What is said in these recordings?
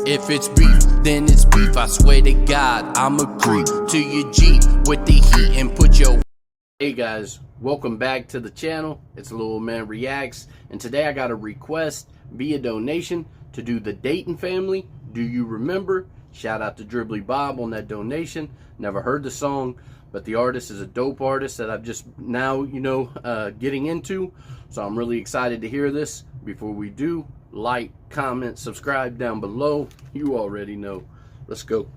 If it's beef, then it's beef. I swear to God, I'ma creep to your Jeep with the heat and put your... Hey guys, welcome back to the channel. It's Little Man Reacts, and today I got a request via donation to do the Dayton family. Do you remember? Shout out to Dribbly Bob on that donation. Never heard the song, but the artist is a dope artist that I've just now, getting into. So I'm really excited to hear this. Before we do, like, comment, subscribe down below. You already know. Let's go.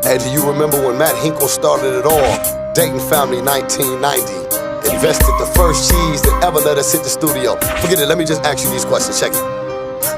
Hey, do you remember when Matt Hinkle started it all? Dayton Family 1990. Invested the first cheese that ever let us hit the studio. Forget it, let me just ask you these questions. Check it.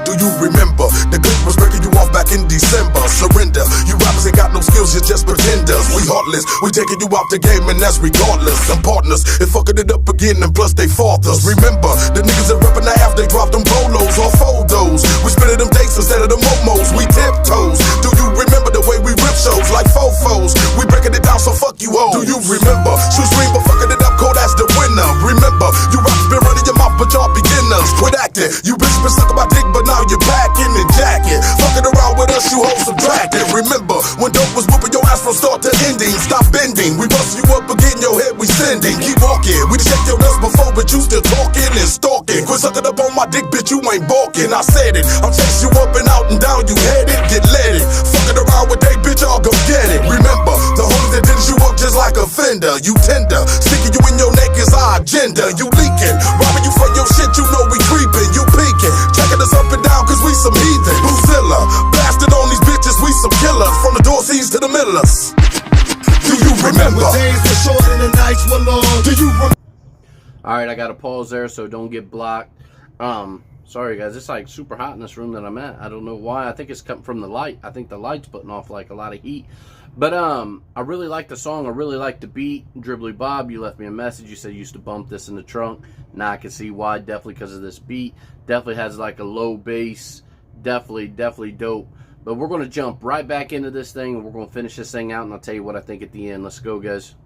Do you remember the clip was breaking you off back in December? Surrender, you rappers ain't got no skills, you're just pretenders. We heartless, we taking you out the game and that's regardless. Some partners, they fucking it up again and plus they fathers. Remember, the niggas that reppin' the half, they dropped them polos or photos. We spinning them dates instead of the momos, we tiptoes. Do you remember the way we rip shows like fofos? We breaking it down, so fuck you hoes. Do you remember, shoot stream but fucking it up cold as the winner? Remember, you rappers been running your mouth but y'all beginners. Quit acting, you bitches been sucking my dick but now you're back in the jacket. Fucking around with us, you hoes subtracted. Remember, when dope was whooping your ass from start to ending. Stop bending, we bust you up again, your head we sending. Keep walking, we done checked your nuts before, but you still talking and stalking. Quit sucking up on my dick, bitch, you ain't balking. I said it, I'm chasing you up and out and down, you headed, get let it. Fucking around with they bitch, I'll go get it. Remember, the hoes that did you up just like a fender. You tender, sticking you in your neck is our agenda. You leaking, robbing you for your shit, you know we creeping. You peeking, checking us up and down cause we some heathen. Boozilla, blasting on these bitches, we some killers. From the Dorseys to the Millers. Do you remember? Days were short and the nights were long. Do you remember? Alright, I gotta pause there so don't get blocked. Sorry guys, it's like super hot in this room that I'm at. I don't know why. I think it's coming from the light. I think the light's putting off like a lot of heat. But I really like the song. I really like the beat. Dribbly Bob, you left me a message. You said you used to bump this in the trunk. Now I can see why. Definitely because of this beat. Definitely has like a low bass. Definitely dope. But we're going to jump right back into this thing, and we're going to finish this thing out, and I'll tell you what I think at the end. Let's go, guys.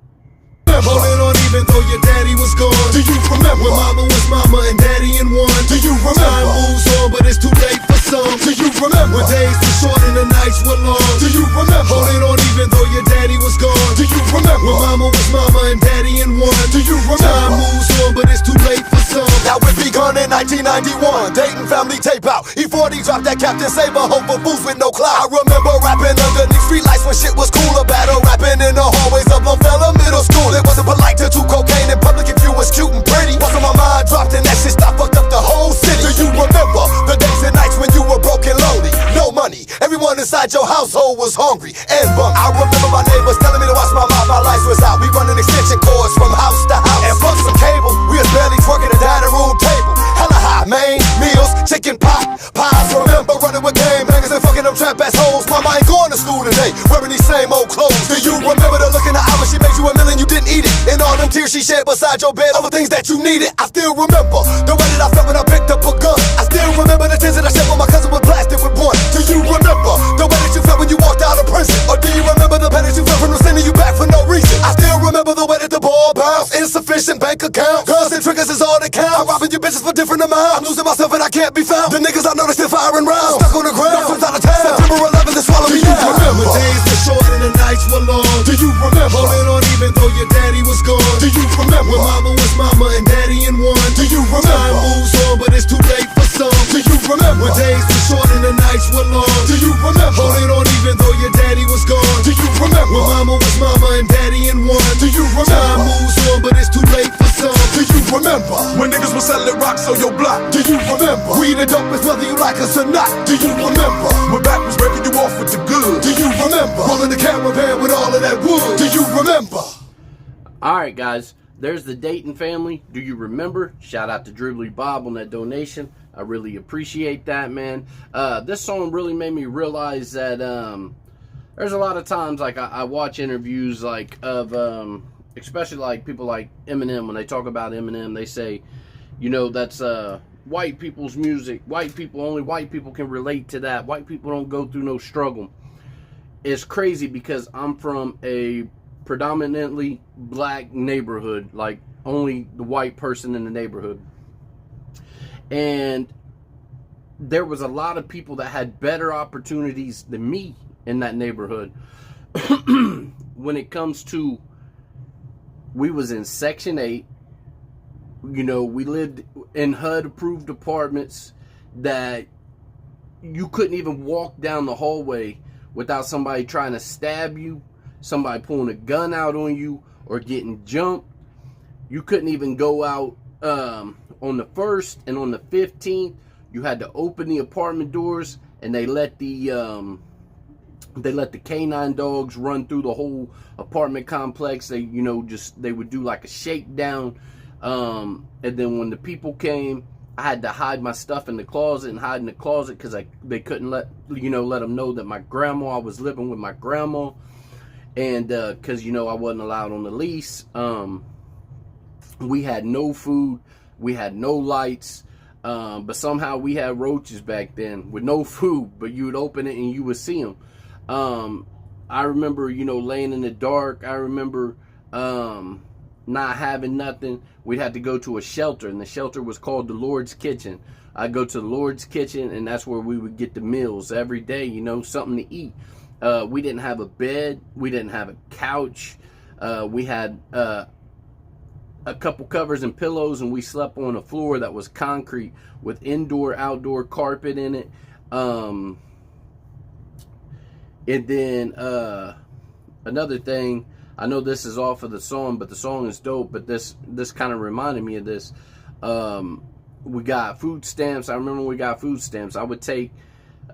Holding on even though your daddy was gone. Do you remember when mama was mama and daddy in one? Do you remember? Time moves on but it's too late for some. Do you remember? When days were short and the nights were long. Do you remember? Holding on even though your daddy was gone. Do you remember? When mama was mama and daddy in one. Do you remember? Time moves on but it's too late for some. Now it begun in 1991. Dayton Family tape out. E40 dropped that Captain Saber. Hope for fools with no clout. I remember rapping underneath street lights when shit was cooler. Battle rapping in the hallways of Longfellow Middle School. It wasn't polite to do cocaine in public if you was cute and pretty. Once my mind dropped and that shit stopped, fucked up the whole city. Do you remember the days and nights when you were broke and lonely? No money, everyone inside your household was hungry and bummed. I remember my neighbors telling me to watch my mouth, my lights was out. We running extension cords from house to house. And fuck some cable, we was barely twerking at dining room table. Hella high, main meals, chicken pot, pies. Remember running with game bangers and fucking them trap ass hoes. Mama ain't going to school today, wearing these same old clothes. Do you remember the look in the eye when she made you a meal and you didn't eat it? And all them tears she shed beside your bed over things that you needed. I still remember the way that I felt when I picked up a gun. I still remember the tears that I shed when my cousin was blasted with one. Do you remember the way that you felt when you walked out of prison? Or do you remember the pain that you felt from them sending you back for no reason? I still remember the way that the ball bounced. Insufficient bank account, guns and triggers is all that counts. I'm robbing you bitches for different amounts. I'm losing myself and I can't be found. The niggas I know they still firing rounds. Stuck on the ground, from out of town. September 11th, they swallow me down. Do you remember? Days were short and the nights were long. Do you remember? Holding on even though your daddy was gone. Do you remember? When mama was mama and daddy in one. Do you remember? Time moves on but it's too late for some. Do you remember? When days were short and the nights were long. Do you remember? Holding on even though your daddy was gone. Do you remember? When mama was mama and daddy in one. Do you remember? Time moves on but it's too late for some. Do you remember when niggas were selling rocks on your block? Do you remember? We the dopest whether you like us or not. Do you remember when back was breaking you off with the good? Do you remember rolling the caravan with all of that wood? Do you remember? Alright guys, there's the Dayton family. Do you remember? Shout out to Dribbly Bob on that donation. I really appreciate that, man. This song really made me realize that there's a lot of times like I watch interviews like of especially like people like Eminem. When they talk about Eminem, they say, you know, that's white people's music. White people, only white people can relate to that. White people don't go through no struggle. It's crazy because I'm from a predominantly black neighborhood, like only the white person in the neighborhood. And there was a lot of people that had better opportunities than me in that neighborhood. When it comes to, we was in Section 8, you know, we lived in HUD approved apartments that you couldn't even walk down the hallway without somebody trying to stab you, somebody pulling a gun out on you, or getting jumped. You couldn't even go out on the 1st and on the 15th. You had to open the apartment doors, and they let the canine dogs run through the whole apartment complex. They, you know, they would do like a shakedown. And then when the people came, I had to hide my stuff in the closet and hide in the closet because they couldn't let them know that I was living with my grandma. And because, you know, I wasn't allowed on the lease. We had no food. We had no lights. But somehow we had roaches back then with no food. But you would open it and you would see them. I remember, you know, laying in the dark. I remember not having nothing. We'd have to go to a shelter, and the shelter was called the Lord's Kitchen. I'd go to the Lord's Kitchen, and that's where we would get the meals every day, you know, something to eat. We didn't have a bed. We didn't have a couch. We had a couple covers and pillows, and we slept on a floor that was concrete with indoor-outdoor carpet in it. And then another thing, I know this is off of the song, but the song is dope, but this kind of reminded me of this. We got food stamps. I remember we got food stamps. I would take,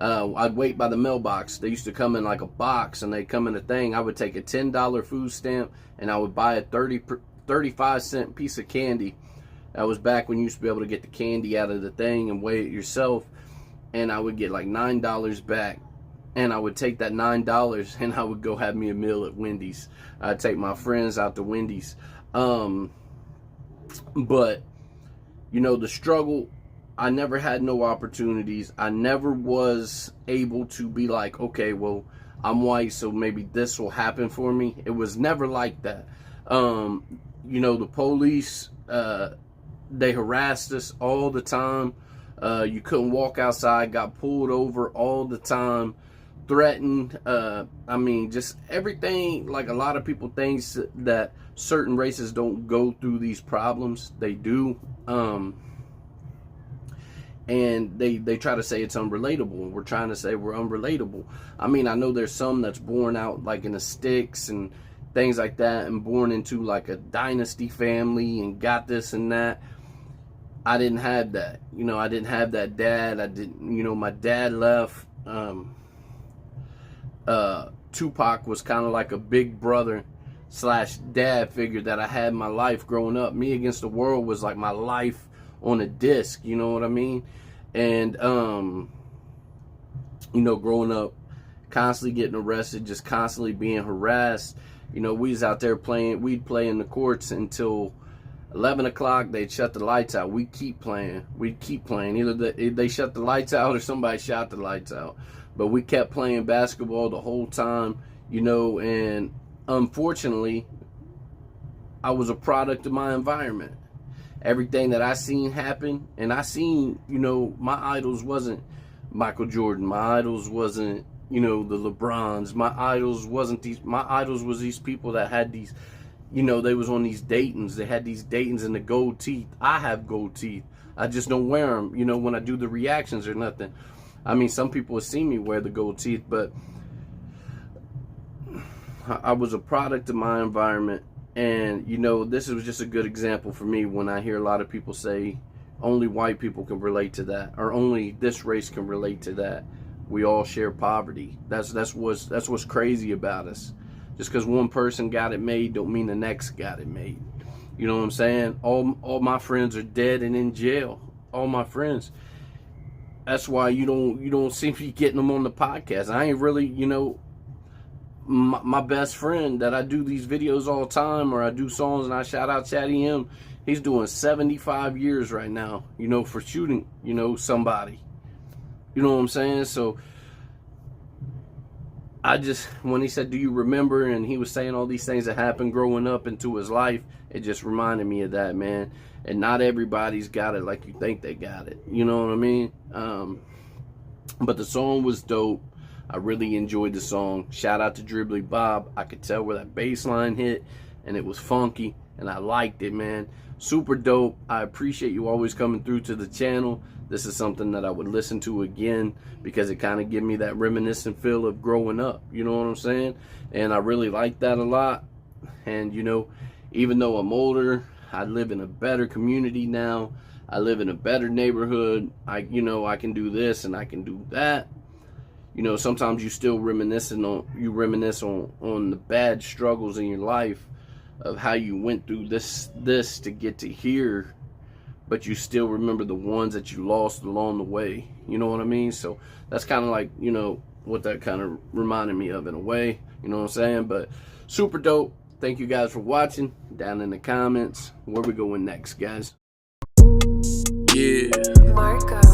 I'd wait by the mailbox. They used to come in like a box, and they come in a thing. I would take a $10 food stamp, and I would buy a 35-cent piece of candy. That was back when you used to be able to get the candy out of the thing and weigh it yourself. And I would get like $9 back. And I would take that $9 and I would go have me a meal at Wendy's. I'd take my friends out to Wendy's. But, you know, the struggle, I never had no opportunities. I never was able to be like, okay, well, I'm white, so maybe this will happen for me. It was never like that. You know, the police, they harassed us all the time. You couldn't walk outside, got pulled over all the time. Threatened. I mean, just everything. Like, a lot of people think that certain races don't go through these problems. They do. And they try to say it's unrelatable. We're trying to say we're unrelatable. I mean, I know there's some that's born out like in the sticks and things like that, and born into like a dynasty family and got this and that. I didn't have that. You know, I didn't have that dad. I didn't, you know, my dad left. Tupac was kind of like a big brother / dad figure that I had in my life growing up. Me Against the World was like my life on a disc, you know what I mean? And, you know, growing up, constantly getting arrested, just constantly being harassed. You know, we was out there playing, we'd play in the courts until 11 o'clock, they'd shut the lights out. We'd keep playing. Either they shut the lights out or somebody shot the lights out. But we kept playing basketball the whole time, you know, and unfortunately, I was a product of my environment. Everything that I seen happen, and I seen, you know, my idols wasn't Michael Jordan. My idols wasn't, you know, the LeBrons. My idols was these people that had these, you know, they was on these Daytons. They had these Daytons and the gold teeth. I have gold teeth. I just don't wear them, you know, when I do the reactions or nothing. I mean, some people have seen me wear the gold teeth, but I was a product of my environment. And, you know, this was just a good example for me when I hear a lot of people say only white people can relate to that, or only this race can relate to that. We all share poverty. That's what's crazy about us. Just because one person got it made don't mean the next got it made. You know what I'm saying? All my friends are dead and in jail. All my friends. That's why you don't see me getting them on the podcast. I ain't really, you know, my best friend that I do these videos all the time, or I do songs and I shout out Chatty M. He's doing 75 years right now, you know, for shooting, you know, somebody. You know what I'm saying? So I just, when he said, do you remember? And he was saying all these things that happened growing up into his life, it just reminded me of that, man. And not everybody's got it like you think they got it. You know what I mean? But the song was dope. I really enjoyed the song. Shout out to Dribbly Bob. I could tell where that bass line hit, and it was funky, and I liked it, man. Super dope. I appreciate you always coming through to the channel. This is something that I would listen to again because it kind of give me that reminiscent feel of growing up. You know what I'm saying? And I really like that a lot. And, you know, even though I'm older, I live in a better community now. I live in a better neighborhood. You know, I can do this and I can do that. You know, sometimes you still reminisce on the bad struggles in your life of how you went through this to get to here, but you still remember the ones that you lost along the way. You know what I mean? So that's kind of like, you know, what that kind of reminded me of in a way. You know what I'm saying? But super dope. Thank you guys for watching. Down in the comments, where we going next, guys? Yeah. Marco.